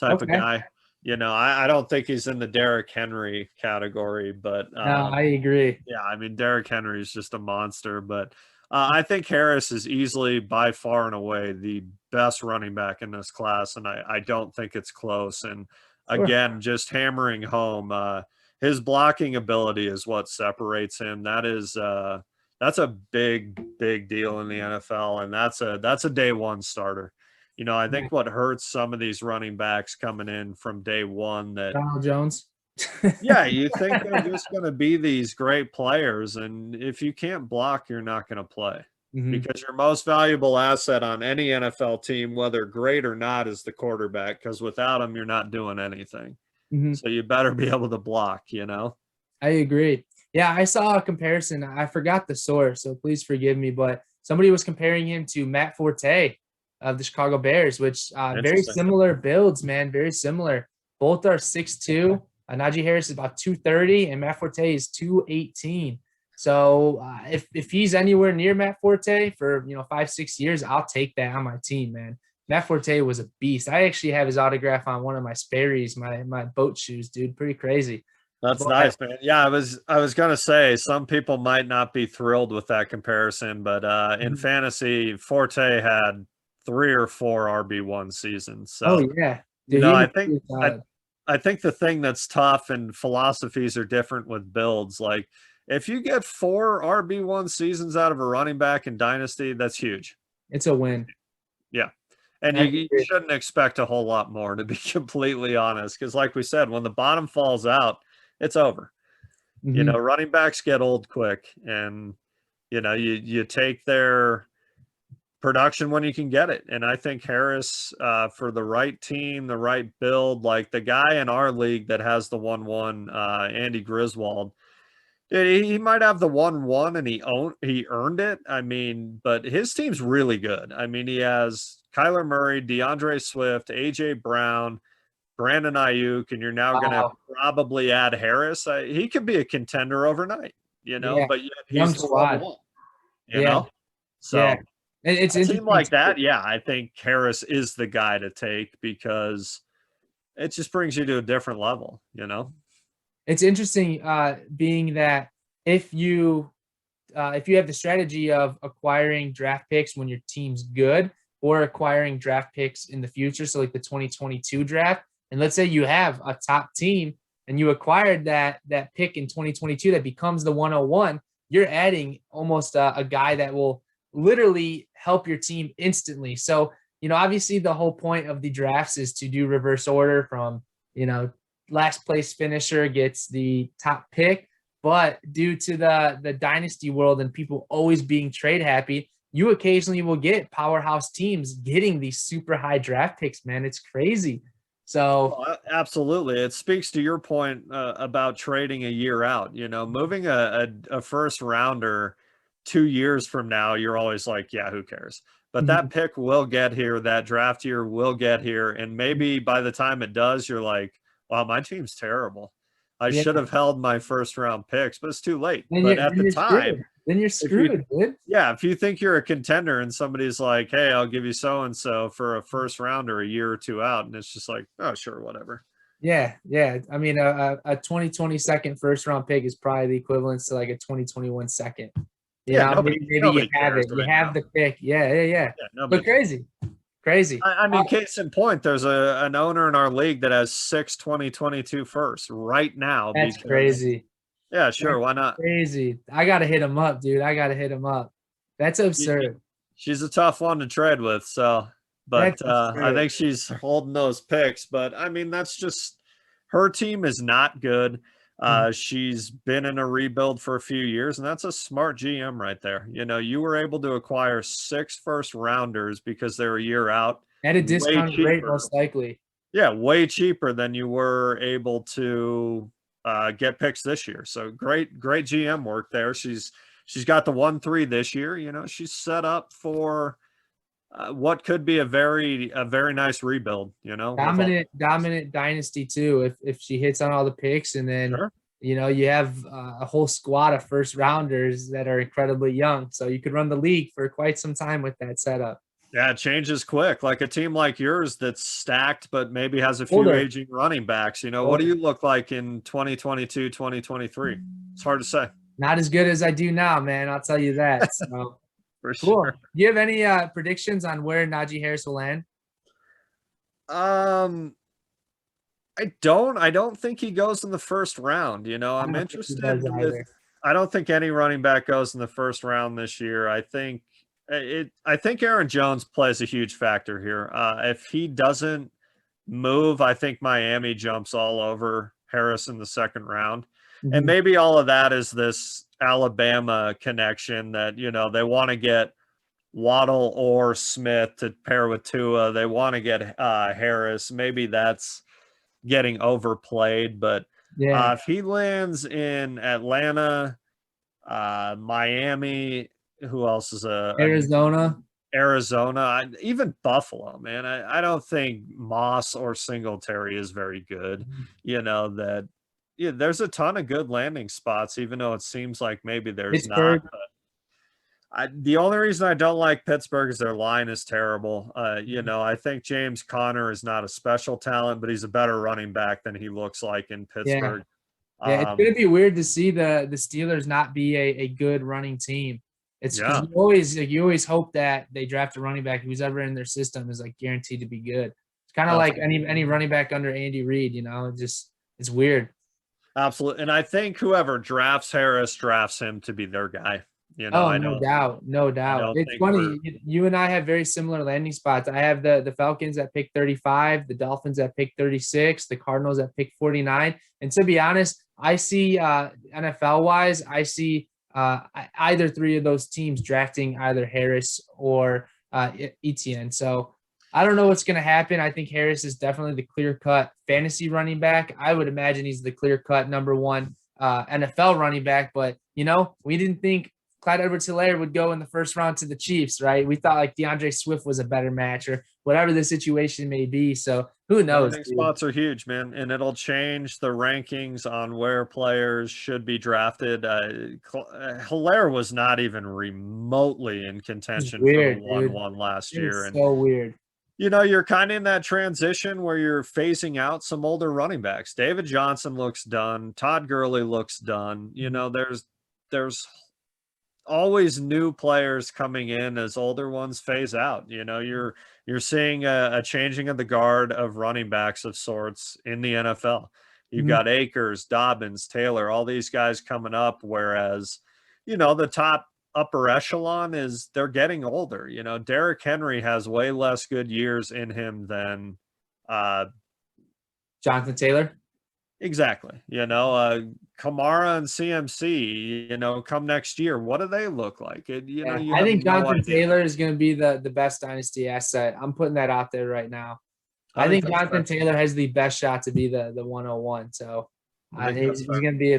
type of guy. You know, I don't think he's in the Derrick Henry category, but
no, I agree.
Yeah, I mean, Derrick Henry is just a monster, but I think Harris is easily by far and away the best running back in this class, and I don't think it's close. And again, just hammering home, his blocking ability is what separates him. That's a big deal in the NFL, and that's a day one starter. You know, I think what hurts some of these running backs coming in from day one that
Donald Jones.
Yeah, you think they're just going to be these great players, and if you can't block, you're not going to play because your most valuable asset on any NFL team, whether great or not, is the quarterback, because without him, you're not doing anything. So you better be able to block, you know?
I agree. Yeah, I saw a comparison. I forgot the source, so please forgive me, but somebody was comparing him to Matt Forte of the Chicago Bears, which very similar builds, man, very similar. Both are 6'2". Naji Harris is about 230 and Matt Forte is 218. So if he's anywhere near Matt Forte for 5-6 years, I'll take that on my team, man. Matt Forte was a beast. I actually have his autograph on one of my Sperry's, my boat shoes, dude. Pretty crazy.
That's nice, man. Yeah, I was gonna say some people might not be thrilled with that comparison, but in fantasy, Forte had 3 or 4 RB1 seasons. So
yeah.
Dude, I think the thing that's tough, and philosophies are different with builds. Like if you get 4 RB1 seasons out of a running back in Dynasty, that's huge.
It's a win.
Yeah. And you shouldn't expect a whole lot more, to be completely honest. Because like we said, when the bottom falls out, it's over. You know, running backs get old quick, and you take their production when you can get it. And I think Harris, for the right team, the right build, like the guy in our league that has the 1-1, Andy Griswold, he might have the 1-1 and he earned it. I mean, but his team's really good. I mean, he has Kyler Murray, DeAndre Swift, AJ Brown, Brandon Ayuk, and you're now going to probably add Harris. He could be a contender overnight, but yet he's the 1-1, you know? So
it's
a team like that. Yeah, I think Harris is the guy to take because it just brings you to a different level,
It's interesting, being that if you have the strategy of acquiring draft picks when your team's good or acquiring draft picks in the future, so like the 2022 draft, and let's say you have a top team and you acquired that pick in 2022 that becomes the 101, you're adding almost a guy that will literally help your team instantly. So, obviously the whole point of the drafts is to do reverse order from, last place finisher gets the top pick. But due to the dynasty world and people always being trade happy, you occasionally will get powerhouse teams getting these super high draft picks, man. It's crazy. So
absolutely. It speaks to your point about trading a year out, moving a first rounder 2 years from now, you're always like, yeah, who cares? but that pick will get here. That draft year will get here. And maybe by the time it does, you're like, wow, my team's terrible. I
Yeah.
should have held my first round picks, but it's too late.
Then
But at the time,
then you're screwed, dude.
yeah, if you think you're a contender and somebody's like, hey, I'll give you so-and-so for a first rounder a year or two out, and it's just like, oh, sure, whatever.
Yeah. I mean, a 2020 second first round pick is probably the equivalent to like a 2021 second. Maybe you have it. You have the pick. Yeah. But crazy.
I mean, case in point, there's an owner in our league that has 6 2022 firsts right now.
That's crazy.
Yeah, sure. Why not?
Crazy. I got to hit him up, dude. That's absurd.
She's a tough one to trade with. So, but I think she's holding those picks. But I mean, that's just her team is not good. She's been in a rebuild for a few years, and that's a smart GM right there. You were able to acquire 6 first rounders because they're a year out
at a discounted rate, most likely.
Yeah, way cheaper than you were able to get picks this year. So great GM work there. She's got the 1-3 this year. She's set up for what could be a very nice rebuild.
Dominant dynasty too. If she hits on all the picks, and then you have a whole squad of first rounders that are incredibly young, so you could run the league for quite some time with that setup.
Yeah, it changes quick. Like a team like yours that's stacked, but maybe has a few aging running backs. What do you look like in 2022, 2023? It's hard to say.
Not as good as I do now, man. I'll tell you that. So.
For sure.
Do you have any predictions on where Naji Harris will land?
I don't think he goes in the first round. I'm interested I don't think any running back goes in the first round this year. I think Aaron Jones plays a huge factor here. If he doesn't move, I think Miami jumps all over Harris in the second round. And maybe all of that is this Alabama connection that, they want to get Waddle or Smith to pair with Tua. They want to get Harris. Maybe that's getting overplayed, but if he lands in Atlanta, Miami, who else is
Arizona,
even Buffalo, man. I don't think Moss or Singletary is very good. There's a ton of good landing spots, even though it seems like maybe there's not. But the only reason I don't like Pittsburgh is their line is terrible. I think James Conner is not a special talent, but he's a better running back than he looks like in Pittsburgh.
Yeah, it's going to be weird to see the Steelers not be a good running team. It's you always hope that they draft a running back who's ever in their system is like guaranteed to be good. It's kind of like any running back under Andy Reid, it's weird.
Absolutely. And I think whoever drafts Harris drafts him to be their guy.
No doubt. It's funny. You and I have very similar landing spots. I have the Falcons at pick 35, the Dolphins at pick 36, the Cardinals at pick 49. And to be honest, I see NFL-wise, I see either three of those teams drafting either Harris or Etienne. So I don't know what's going to happen. I think Harris is definitely the clear-cut fantasy running back. I would imagine he's the clear-cut number one NFL running back. But, we didn't think Clyde Edwards-Helaire would go in the first round to the Chiefs, right? We thought like DeAndre Swift was a better match or whatever the situation may be. So who knows?
I think spots are huge, man. And it'll change the rankings on where players should be drafted. Helaire was not even remotely in contention for the 1-1 last year.
So weird.
You're kind of in that transition where you're phasing out some older running backs. David Johnson looks done. Todd Gurley looks done. There's always new players coming in as older ones phase out. You're seeing a changing of the guard of running backs of sorts in the NFL. You've got Akers, Dobbins, Taylor, all these guys coming up, whereas, the top upper echelon they're getting older. Derrick Henry has way less good years in him than
Jonathan Taylor.
Exactly. Kamara and CMC, come next year, what do they look like?
I think Jonathan Taylor is going to be the best dynasty asset. I'm putting that out there right now. I think Jonathan Taylor has the best shot to be the 101. So he's going to be a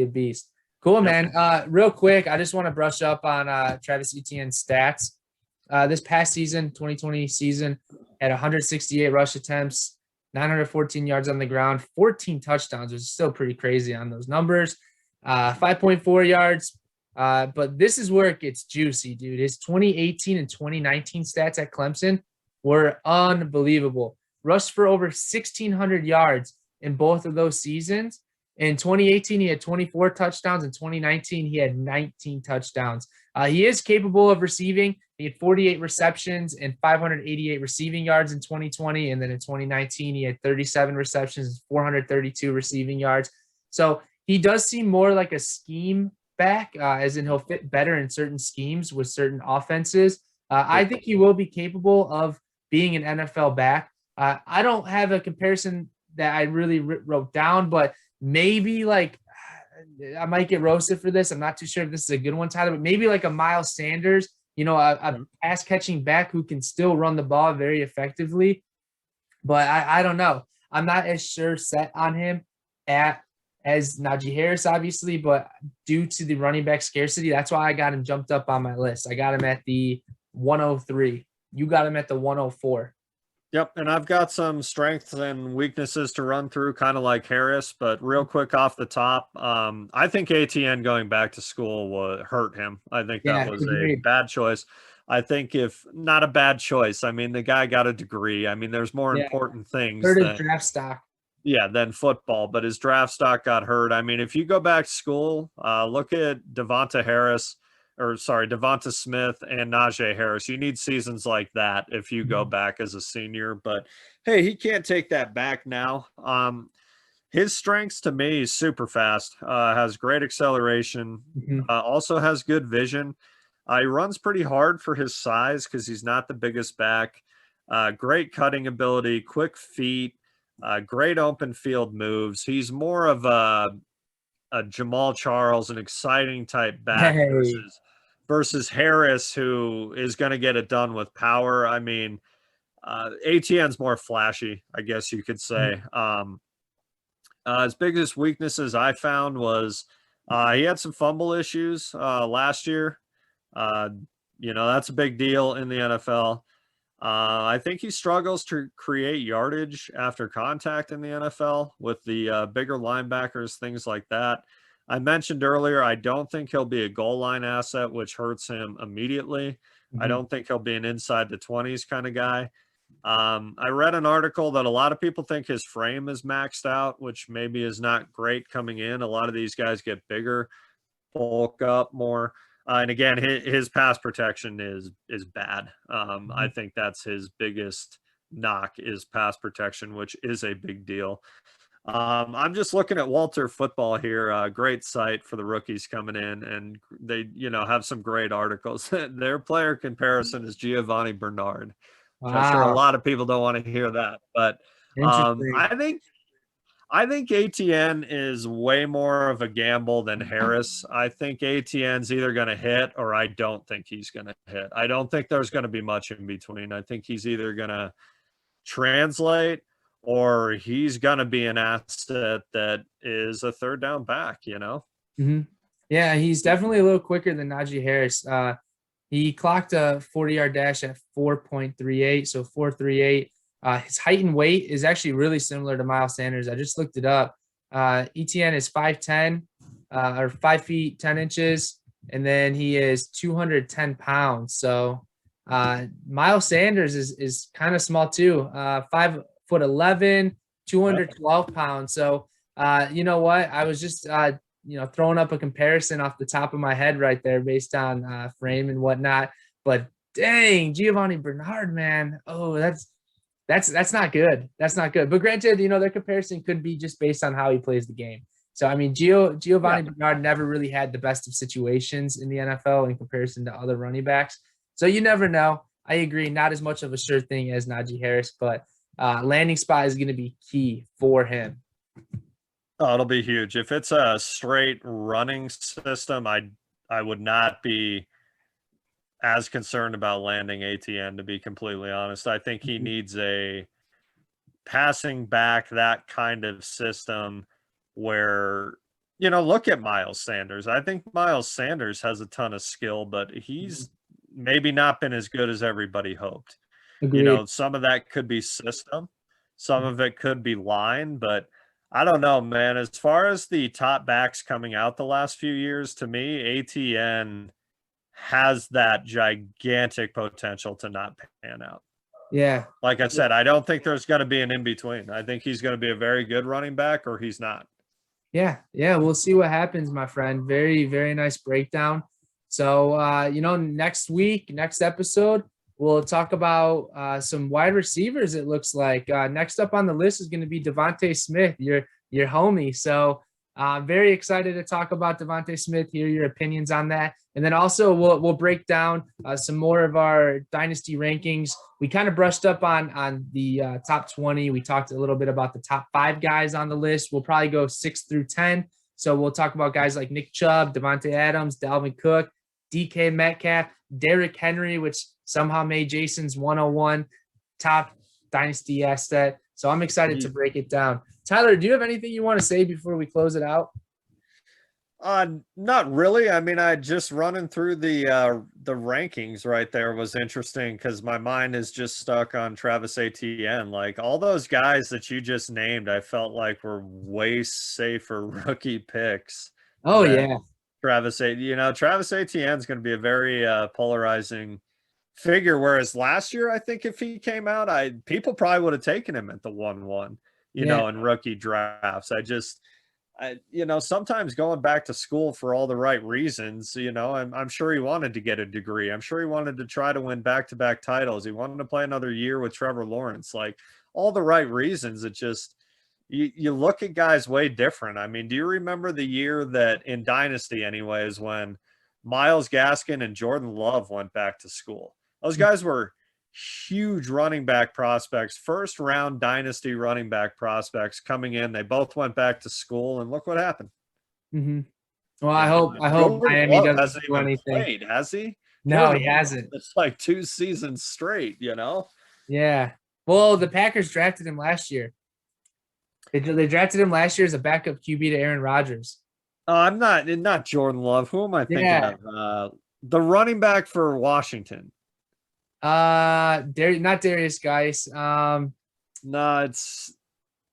beast. Cool, man. Real quick, I just want to brush up on Travis Etienne's stats. this past season, 2020 season, had 168 rush attempts, 914 yards on the ground, 14 touchdowns, which is still pretty crazy on those numbers. 5.4 yards. But this is where it gets juicy, dude. His 2018 and 2019 stats at Clemson were unbelievable. Rushed for over 1,600 yards in both of those seasons. In 2018, he had 24 touchdowns. In 2019, he had 19 touchdowns. He is capable of receiving. He had 48 receptions and 588 receiving yards in 2020. And then in 2019, he had 37 receptions and 432 receiving yards. So he does seem more like a scheme back, as in he'll fit better in certain schemes with certain offenses. I think he will be capable of being an NFL back. I don't have a comparison that I really wrote down, but maybe like I might get roasted for this. I'm not too sure if this is a good one, Tyler, but maybe like a Miles Sanders, a pass catching back who can still run the ball very effectively. But I don't know. I'm not as sure set on him as Naji Harris, obviously, but due to the running back scarcity, that's why I got him jumped up on my list. I got him at the 103. You got him at the 104.
Yep, and I've got some strengths and weaknesses to run through, kind of like Harris, but real quick off the top, I think Etienne going back to school would hurt him. I think that was a bad choice. I think if not a bad choice, I mean, the guy got a degree. I mean, there's more important things
than draft stock.
Yeah, than football, but his draft stock got hurt. I mean, if you go back to school, look at Devonta Smith and Najee Harris. You need seasons like that if you go back as a senior. But hey, he can't take that back now. His strengths to me is super fast, has great acceleration, also has good vision. He runs pretty hard for his size because he's not the biggest back. Great cutting ability, quick feet, great open field moves. He's more of a Jamal Charles, an exciting type back versus Harris, who is going to get it done with power. I mean, ATN's more flashy, I guess you could say. His biggest weaknesses I found was he had some fumble issues last year. That's a big deal in the NFL. I think he struggles to create yardage after contact in the NFL with the bigger linebackers, things like that. I mentioned earlier, I don't think he'll be a goal line asset, which hurts him immediately. I don't think he'll be an inside the 20s kind of guy. I read an article that a lot of people think his frame is maxed out, which maybe is not great coming in. A lot of these guys get bigger, bulk up more. And again, his pass protection is bad. I think that's his biggest knock is pass protection, which is a big deal. I'm just looking at Walter Football here, great site for the rookies coming in, and they, have some great articles. Their player comparison is Giovanni Bernard. Wow. I'm sure a lot of people don't want to hear that, but I think ATN is way more of a gamble than Harris. I think ATN's either going to hit or I don't think he's going to hit. I don't think there's going to be much in between. I think he's either going to translate or he's going to be an asset that is a third down back,
Yeah, he's definitely a little quicker than Naji Harris. He clocked a 40-yard dash at 4.38, so 4.38. His height and weight is actually really similar to Miles Sanders. I just looked it up. Etienne is 5'10", or 5 feet 10 inches, and then he is 210 pounds. So Miles Sanders is kind of small too. 5'11", 212 pounds. So you know what? I was just throwing up a comparison off the top of my head right there based on frame and whatnot. But dang, Giovanni Bernard, man. Oh, that's not good. That's not good. But granted, their comparison could be just based on how he plays the game. So, I mean, Giovanni Bernard never really had the best of situations in the NFL in comparison to other running backs. So you never know. I agree. Not as much of a sure thing as Naji Harris, but landing spot is going to be key for him.
Oh, it'll be huge. If it's a straight running system, I would not be as concerned about landing ATN, to be completely honest. I think he needs a passing back, that kind of system where, look at Miles Sanders. I think Miles Sanders has a ton of skill, but he's maybe not been as good as everybody hoped.
Agreed.
Some of that could be system, some of it could be line, but I don't know, man. As far as the top backs coming out the last few years, to me, ATN has that gigantic potential to not pan out.
Yeah.
Like I said, I don't think there's going to be an in-between. I think he's going to be a very good running back or he's not.
Yeah. We'll see what happens, my friend. Very, very nice breakdown. So, next week, next episode, we'll talk about some wide receivers, it looks like. Next up on the list is going to be Devonta Smith, your homie. So very excited to talk about Devonta Smith, hear your opinions on that. And then also we'll break down some more of our dynasty rankings. We kind of brushed up on the top 20. We talked a little bit about the top 5 guys on the list. We'll probably go 6 through 10. So we'll talk about guys like Nick Chubb, Devontae Adams, Dalvin Cook, DK Metcalf, Derrick Henry, which somehow made Jason's 101 top dynasty asset. So I'm excited to break it down. Tyler, do you have anything you want to say before we close it out?
Not really. I mean, I just running through the rankings right there was interesting because my mind is just stuck on Travis Etienne. Like all those guys that you just named, I felt like were way safer rookie picks.
Oh yeah.
Travis Etienne is going to be a very polarizing figure. Whereas last year, I think if he came out, people probably would have taken him at the 1-1, in rookie drafts. Sometimes going back to school for all the right reasons, I'm sure he wanted to get a degree. I'm sure he wanted to try to win back-to-back titles. He wanted to play another year with Trevor Lawrence, like all the right reasons. It just, you look at guys way different. I mean, do you remember the year that in Dynasty anyways, when Myles Gaskin and Jordan Love went back to school? Those guys were huge running back prospects, first round dynasty running back prospects coming in. They both went back to school and look what happened.
Mm-hmm. Well, I hope Miami doesn't do anything.
Played, has he?
No, he hasn't.
It's like 2 seasons straight,
Yeah. Well, the Packers drafted him last year. They drafted him last year as a backup QB to Aaron Rodgers.
I'm not Jordan Love. Who am I thinking of? The running back for Washington.
Not Darius Geis.
No, it's,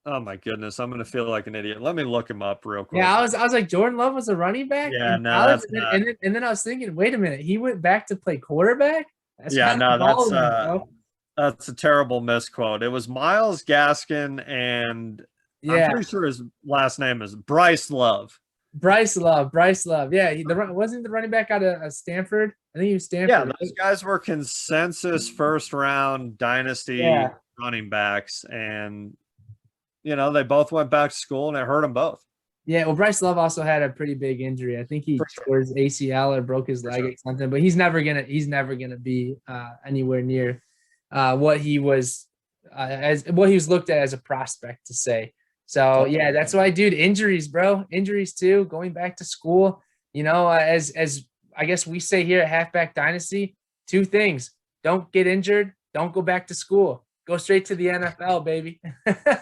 oh my goodness, I'm gonna feel like an idiot. Let me look him up real quick.
Yeah, I was like, Jordan Love was a running back.
Yeah, no, that's not.
And then I was thinking, wait a minute, he went back to play quarterback.
That's a terrible misquote. It was Myles Gaskin, and I'm pretty sure his last name is Bryce Love.
Bryce Love. Yeah, wasn't the running back out of Stanford? I think he was Stanford.
Yeah, those guys were consensus first round dynasty running backs, and they both went back to school, and it hurt them both.
Yeah, well, Bryce Love also had a pretty big injury. I think he tore his ACL or broke his leg or something. But he's never gonna be anywhere near what he was looked at as a prospect to say. So yeah, that's why, dude. Injuries, bro. Injuries too. Going back to school. As I guess we say here at Halfback Dynasty, 2 things: don't get injured, don't go back to school. Go straight to the NFL, baby.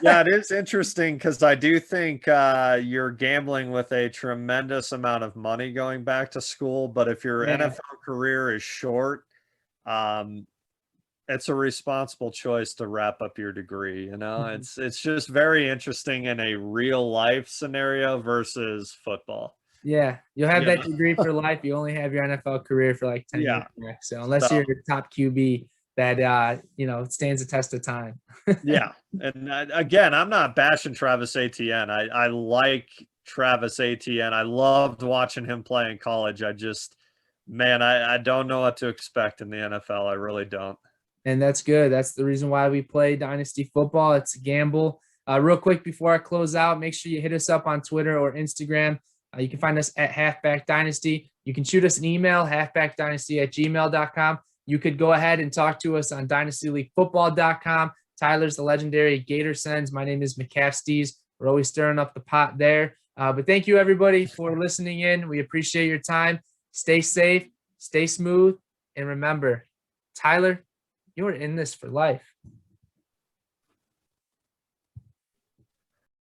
Yeah, it is interesting because I do think you're gambling with a tremendous amount of money going back to school. But if your NFL career is short, it's a responsible choice to wrap up your degree. It's just very interesting in a real life scenario versus football.
Yeah, you'll have that degree for life. You only have your NFL career for like 10 years. So unless you're a top QB that stands the test of time.
Yeah, and again, I'm not bashing Travis Etienne. I like Travis Etienne. I loved watching him play in college. I don't know what to expect in the NFL. I really don't.
And that's good. That's the reason why we play Dynasty football. It's a gamble. Real quick before I close out, make sure you hit us up on Twitter or Instagram. You can find us at Halfback Dynasty. You can shoot us an email, halfbackdynasty@gmail.com. You could go ahead and talk to us on dynastyleaguefootball.com. Tyler's the legendary Gator Sends. My name is McCaffrey. We're always stirring up the pot there. But thank you, everybody, for listening in. We appreciate your time. Stay safe, stay smooth, and remember, Tyler, you're in this for life.